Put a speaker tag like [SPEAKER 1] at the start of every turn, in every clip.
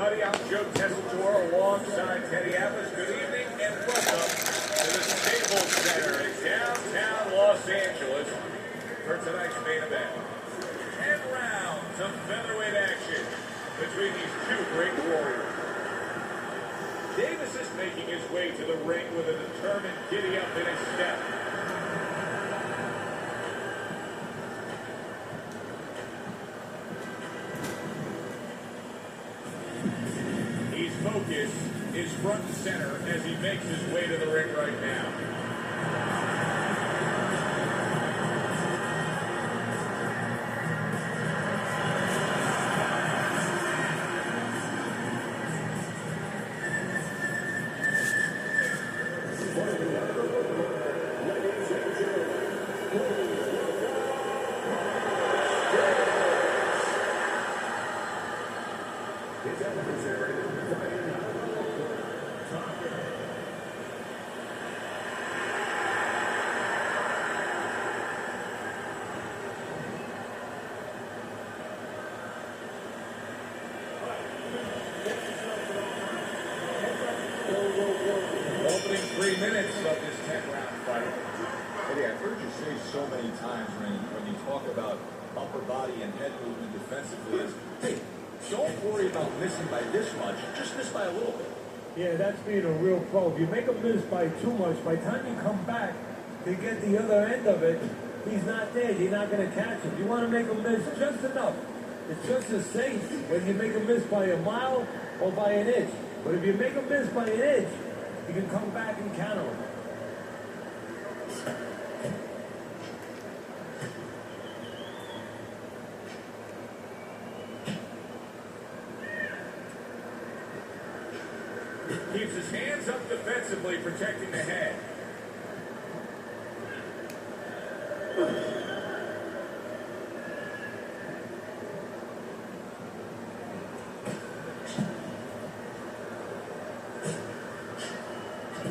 [SPEAKER 1] everybody. I'm Joe Tessitore alongside Teddy Atlas. Good evening and welcome to the Staples Center in downtown Los Angeles for tonight's main event. 10 rounds of featherweight action between these two great warriors. Davis is making his way to the ring with a determined giddy up in his step. His focus is front and center as he makes his way to the ring right now. Opening 3 minutes of this 10-round fight.
[SPEAKER 2] Eddie, I've heard you say so many times when you talk about upper body and head movement defensively is, hey, don't worry about missing by this much, just miss by a little bit.
[SPEAKER 3] Yeah, that's being a real pro. If you make him miss by too much, by the time you come back to get the other end of it, he's not there. You're not going to catch him. You want to make him miss just enough. It's just as safe when you make him miss by a mile or by an inch. But if you make him miss by an inch, you can come back and counter him.
[SPEAKER 1] Keeps his hands up defensively, protecting the head.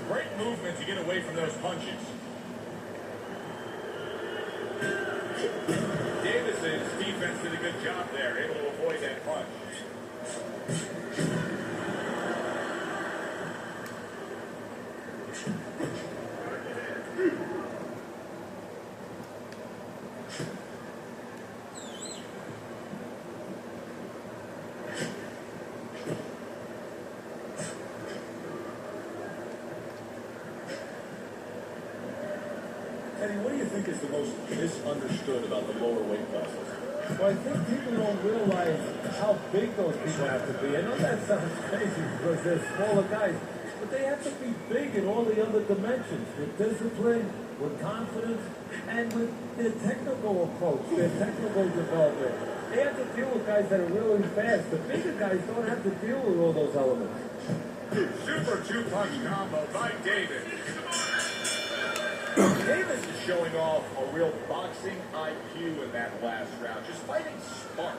[SPEAKER 1] Great movement to get away from those punches. Davis's defense did a good job there, able to avoid that punch.
[SPEAKER 2] Eddie, what do you think is the most misunderstood about the lower weight classes?
[SPEAKER 3] Well, I think people don't realize how big those people have to be. I know that sounds crazy because they're smaller guys, but they have to be big in all the other dimensions, with discipline, with confidence, and with their technical approach, their technical development. They have to deal with guys that are really fast. The bigger guys don't have to deal with all those elements.
[SPEAKER 1] Super two-punch combo by Davis. Davis is showing off a real boxing IQ in that last round. Just fighting smart.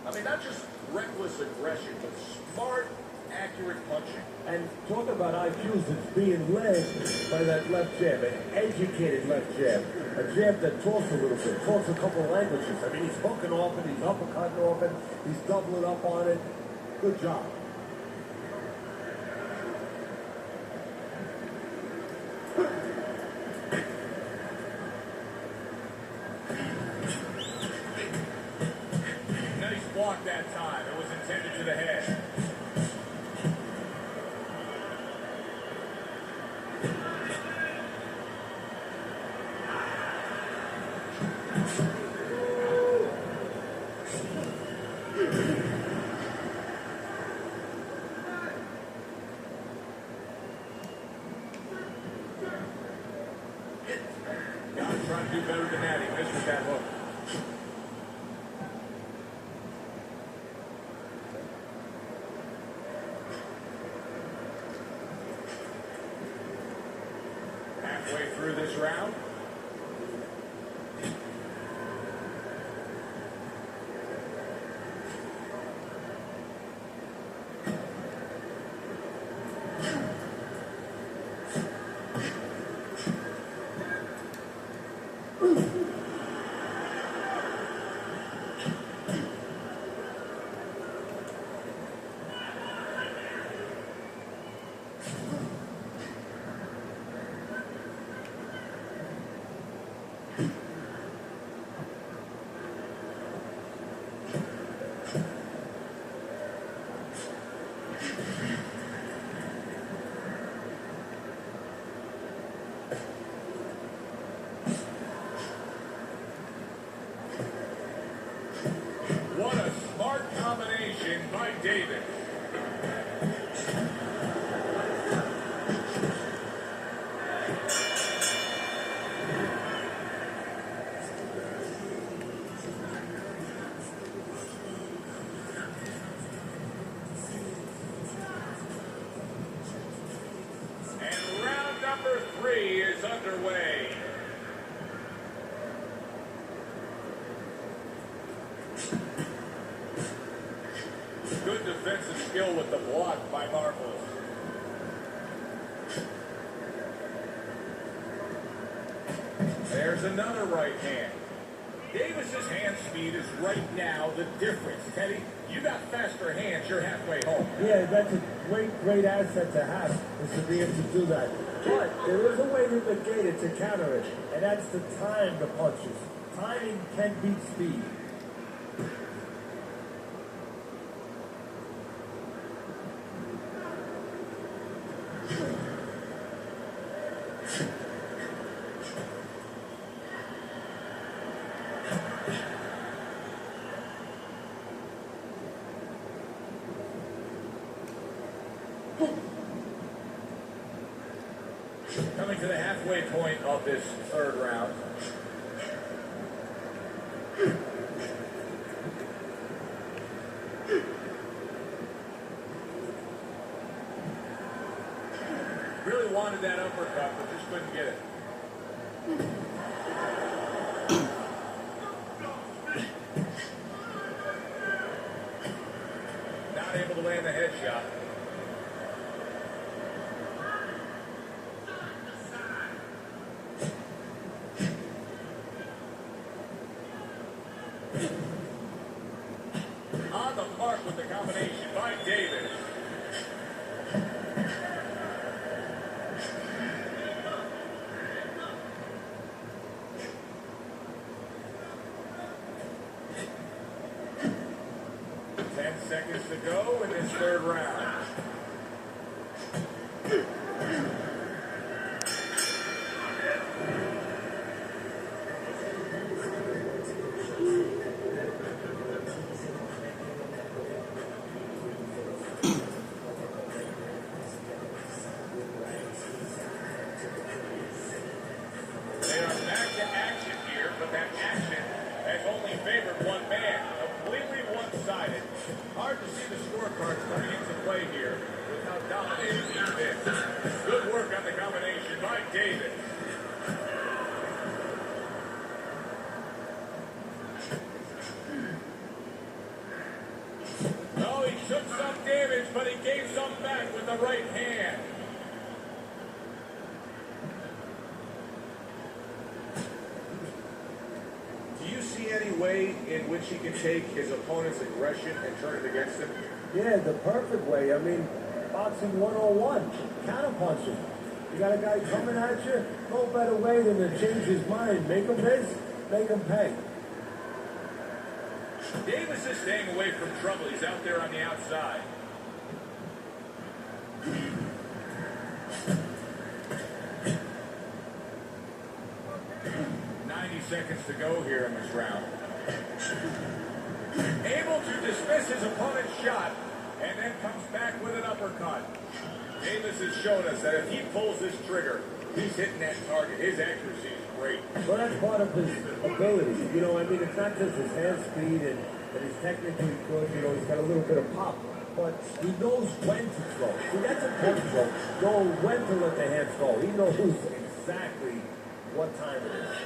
[SPEAKER 1] I mean, not just reckless aggression, but smart, accurate punching.
[SPEAKER 3] And talk about IQs, it's being led by that left jab, an educated left jab. A jab that talks a little bit, talks a couple of languages. I mean, he's hooking off it, he's uppercutting off it, he's doubling up on it. Good job.
[SPEAKER 1] Nice block that time. It was intended to the head. Trying to do better than that. He missed with that hook. Halfway through this round. submission by Davis. And round number 3 is underway. Good defensive skill with the block by Marcos. There's another right hand. Davis's hand speed is right now the difference. Teddy, you got faster hands, you're halfway home.
[SPEAKER 3] Yeah, that's a great asset to have, is to be able to do that. But there is a way to negate it, to counter it, and that's to time the punches. Timing can beat speed.
[SPEAKER 1] Coming to the halfway point of this third round. Really wanted that uppercut, but just couldn't get it. Not able to land the headshot. On the mark with the combination by Davis. Seconds to go in this third round. They are back to action here, but that action has only favored one man. Completely one-sided. Hard to see the scorecards coming into play here with how dominating he's been. Good work on the combination by Davis. No, he took some damage, but he gave some back with the right hand. Do you see any way in which he can take his opponent's aggression and turn it against him?
[SPEAKER 3] Yeah, the perfect way. I mean, boxing 101, counterpunching. You got a guy coming at you, no better way than to change his mind. Make him miss, make him pay.
[SPEAKER 1] Davis is staying away from trouble. He's out there on the outside. Seconds to go here in this round. Able to dismiss his opponent's shot and then comes back with an uppercut. Davis has shown us that if he pulls this trigger, he's hitting that target. His accuracy is great.
[SPEAKER 3] Well, that's part of his ability. You know, I mean, it's not just his hand speed and he's technically good. You know, he's got a little bit of pop. But he knows when to throw. See, that's important, though. Know when to let the hands go. He knows exactly what time it is.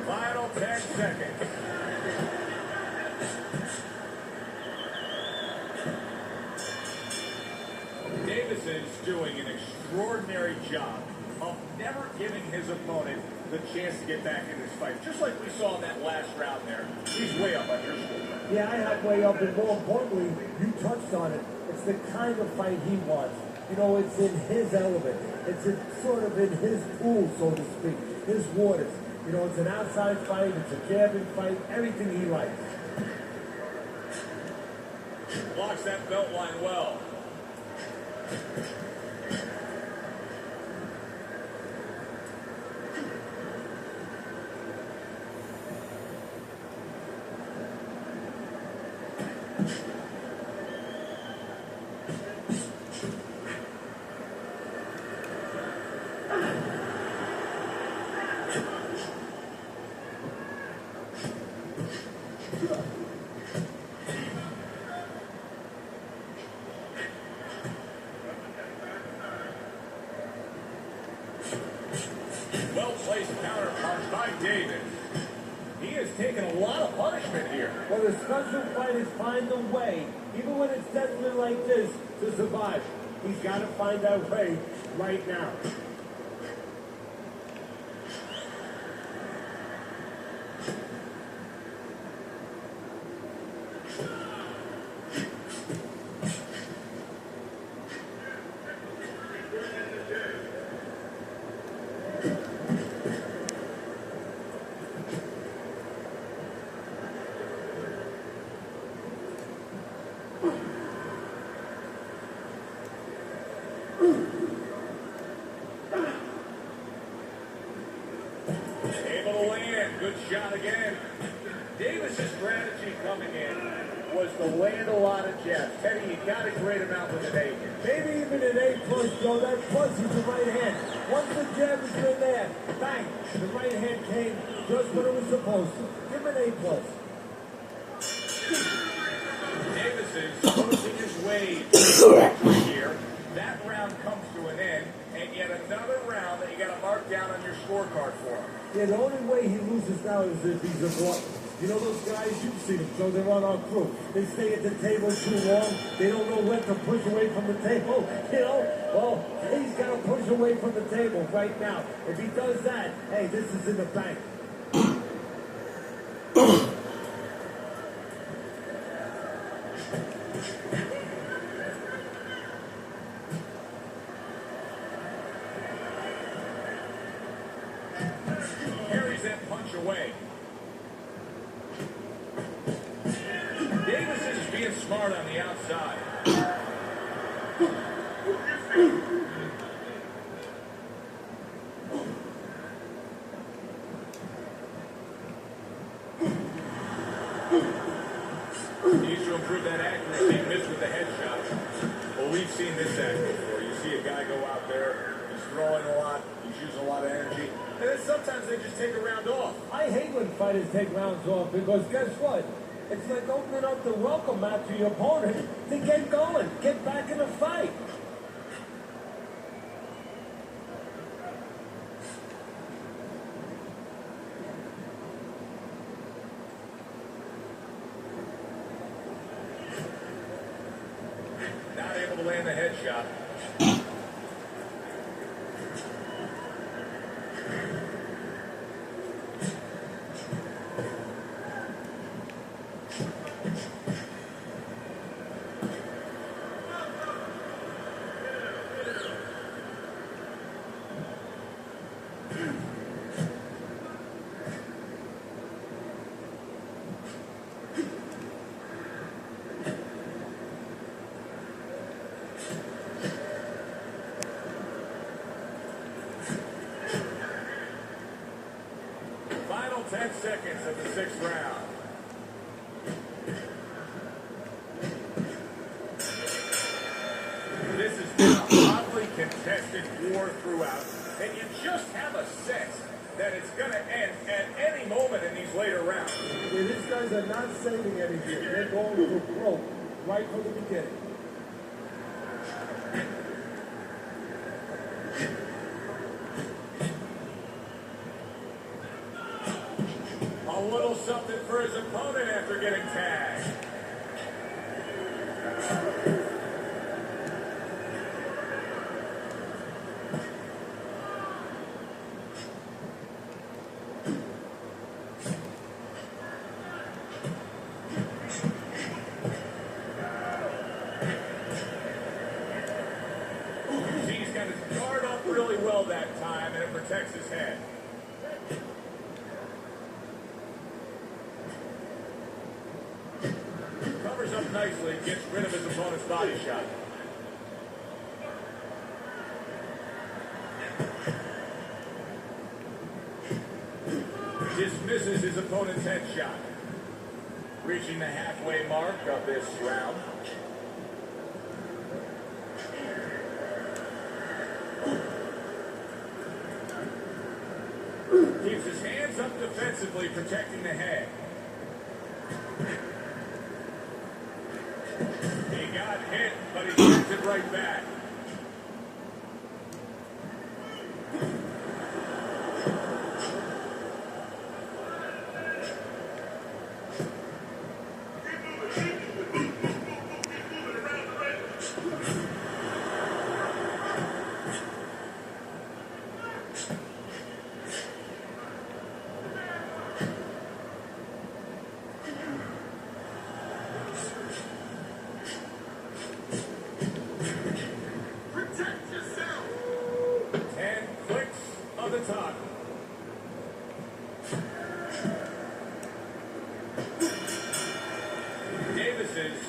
[SPEAKER 1] Final 10 seconds. Davis is doing an extraordinary job of never giving his opponent the chance to get back in this fight. Just like we saw in that last round there. He's way up on your score.
[SPEAKER 3] Yeah, I have way up, and more importantly, you touched on it. It's the kind of fight he wants. You know, it's in his element. It's sort of in his pool, so to speak, his waters. You know, it's an outside fight, it's a jabbing fight, everything he likes.
[SPEAKER 1] Blocks that belt line well. Well-placed counter punch by Davis. He has taken a lot of punishment here.
[SPEAKER 3] Well, the special fighters find a way, even when it's desperate like this, to survive. He's got to find that way right now.
[SPEAKER 1] Able to land. Good shot again. Davis' strategy coming in was to land a lot of jabs. Teddy, you got to grade him out with an A.
[SPEAKER 3] Maybe even an A plus, Joe. That plus is the right hand. Once the jab is in there, bang, the right hand came just when it was supposed to. Give him an A plus.
[SPEAKER 1] Davis is losing his way here. That round comes to an end, and yet another round that you got to mark down on your scorecard for him.
[SPEAKER 3] Yeah, the only way he loses now is if he's a glutton. You know those guys, you've seen them, so they're on our crew. They stay at the table too long. They don't know when to push away from the table. You know, well, he's got to push away from the table right now. If he does that, hey, this is in the bank.
[SPEAKER 1] Carries that punch away. Davis is being smart on the outside. Needs to improve that accuracy. Missed with the headshot. Well, we've seen this act before. You see a guy go out there, he's throwing a lot, he's using a lot of energy, and then sometimes they just take a round off.
[SPEAKER 3] I hate when fighters take rounds off because guess what? It's like opening up the welcome mat to your opponent to get going, get back in the fight.
[SPEAKER 1] Not able to land the headshot. Final 10 seconds of the sixth round. This has been a hotly contested war throughout, and you just have a sense that it's going to end at any moment in these later rounds.
[SPEAKER 3] Yeah, these guys are not saving anything. They're going for broke right from the beginning.
[SPEAKER 1] A little something for his opponent after getting tagged. got his guard up really well that time, and it protects his head. Covers up nicely, gets rid of his opponent's body shot. Dismisses his opponent's headshot. Reaching the halfway mark of this round. Keeps his hands up defensively, protecting the head. He got hit, but he sends it right back.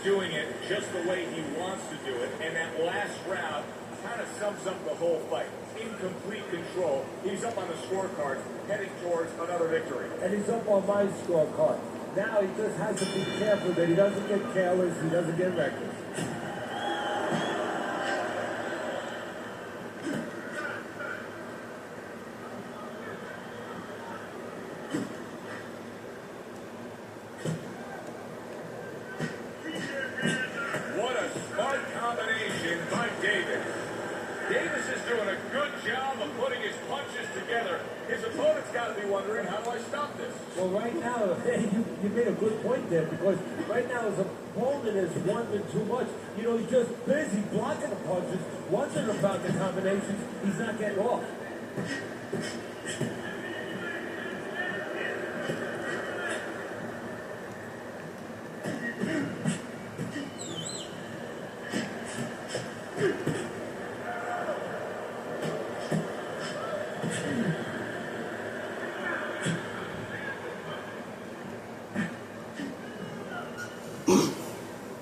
[SPEAKER 1] Doing it just the way he wants to do it, and that last round kind of sums up the whole fight. In complete control. He's up on the scorecard, heading towards another victory.
[SPEAKER 3] And he's up on my scorecard. Now he just has to be careful that he doesn't get careless, he doesn't get reckless.
[SPEAKER 1] Davis is doing a good job of putting his punches together. His opponent's got to be wondering, how do I stop this?
[SPEAKER 3] Well, right now, you made a good point there, because right now his opponent is wanting too much. You know, he's just busy blocking the punches, wondering about the combinations. He's not getting off.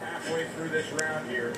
[SPEAKER 1] Halfway through this round here.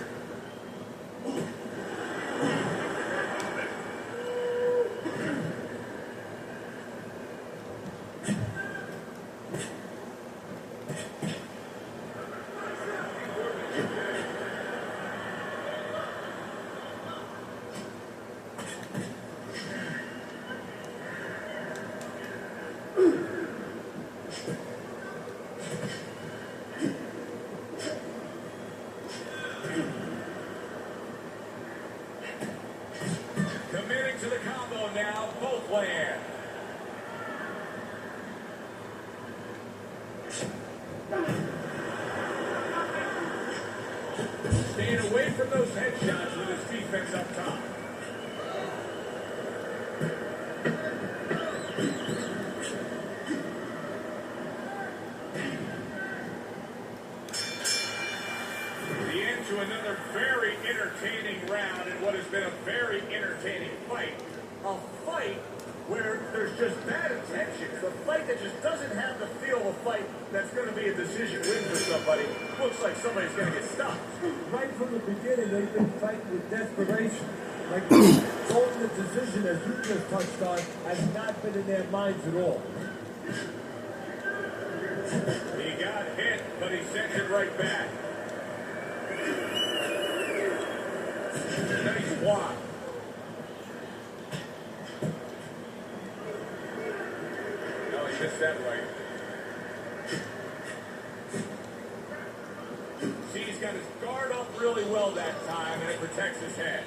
[SPEAKER 1] Committing to the combo now, both land. Staying away from those headshots with his defense up top. The end to another very entertaining round in what has been a very entertaining fight. A fight where there's just bad intentions. A fight that just doesn't have the feel of a fight that's going to be a decision win for somebody. Looks like somebody's going to get stopped.
[SPEAKER 3] Right from the beginning, they've been fighting with desperation. Like, going the decision, as you just touched on, has not been in their minds at all.
[SPEAKER 1] He got hit, but he sends it right back. Nice block. No, he missed that right. See, he's got his guard up really well that time, and it protects his head.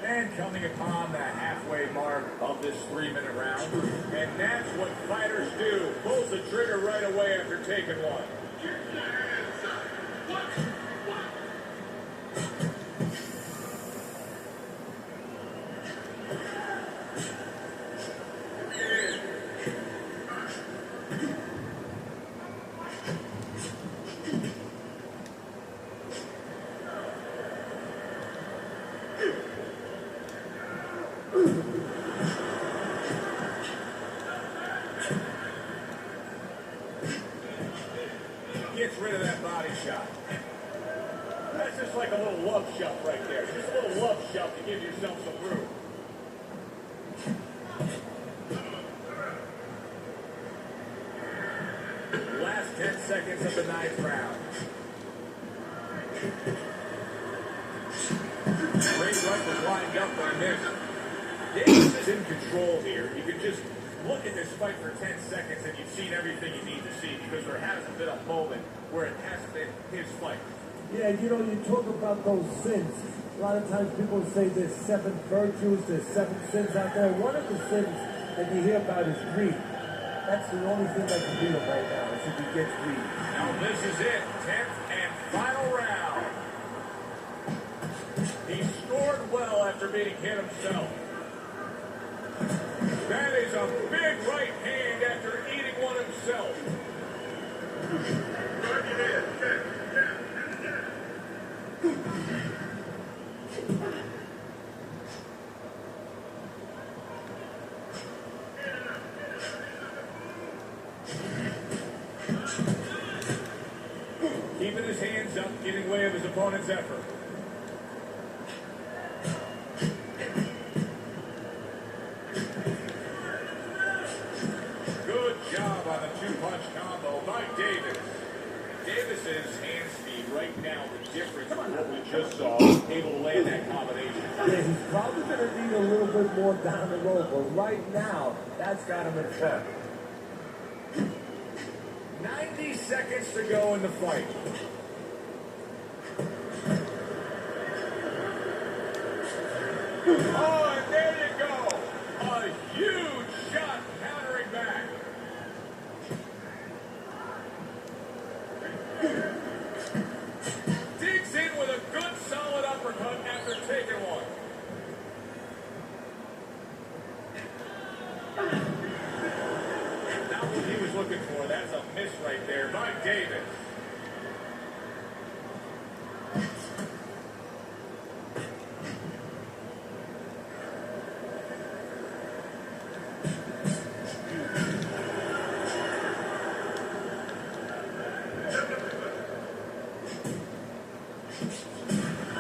[SPEAKER 1] And coming upon the halfway mark of this 3-minute round. And that's what fighters do. Pulls the trigger right away after taking one. Gets rid of that body shot. That's just like a little love shove right there. Just a little love shove to give yourself some room. Last 10 seconds of the ninth round. Great right was lined up by Nick. Davis is in control here. You can just look at this fight for 10 seconds and you've seen everything you need to see because there hasn't been a moment where it hasn't been his fight.
[SPEAKER 3] Yeah, you know, you talk about those sins. A lot of times people say there's 7 virtues, there's 7 sins out there. One of the sins that you hear about is greed. That's the only thing that can beat him right now, is if he gets greedy.
[SPEAKER 1] Now this is it, 10th and final round. He scored well after being hit himself. That is a big right hand after eating one himself. Keeping his hands up, getting way of his opponent's effort. Good job on the 2-punch combo by Davis. Davis's hand speed right now, the difference from what we just saw, able to land that combination.
[SPEAKER 3] Yeah, he's probably going to need a little bit more down the road, but right now, that's got him in front.
[SPEAKER 1] 90 seconds to go in the fight. Oh, and there you go. A huge shot countering back. Digs in with a good solid uppercut after taking one. Not what he was looking for. That's a miss right there by Davis.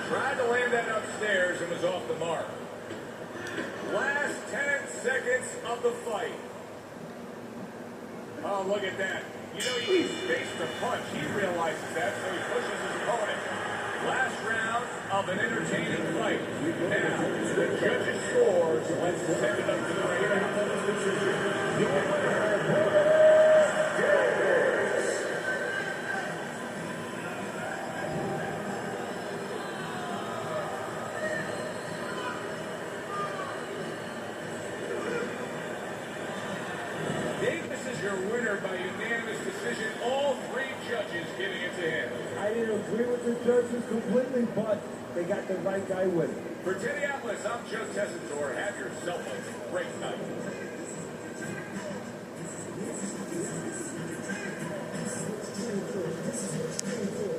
[SPEAKER 1] Tried to land that upstairs and was off the mark. Last 10 seconds of the fight. Oh, look at that. You know, he's faced a punch. He realizes that, so he pushes his opponent. Last round of an entertaining fight. Now, the judges' scores. Let's send it up to the Davis is your winner by unanimous decision. All 3 judges giving it to him.
[SPEAKER 3] I didn't agree with the judges completely, but they got the right guy with it.
[SPEAKER 1] For Minneapolis, I'm Joe Tessitore. Have yourself a great night.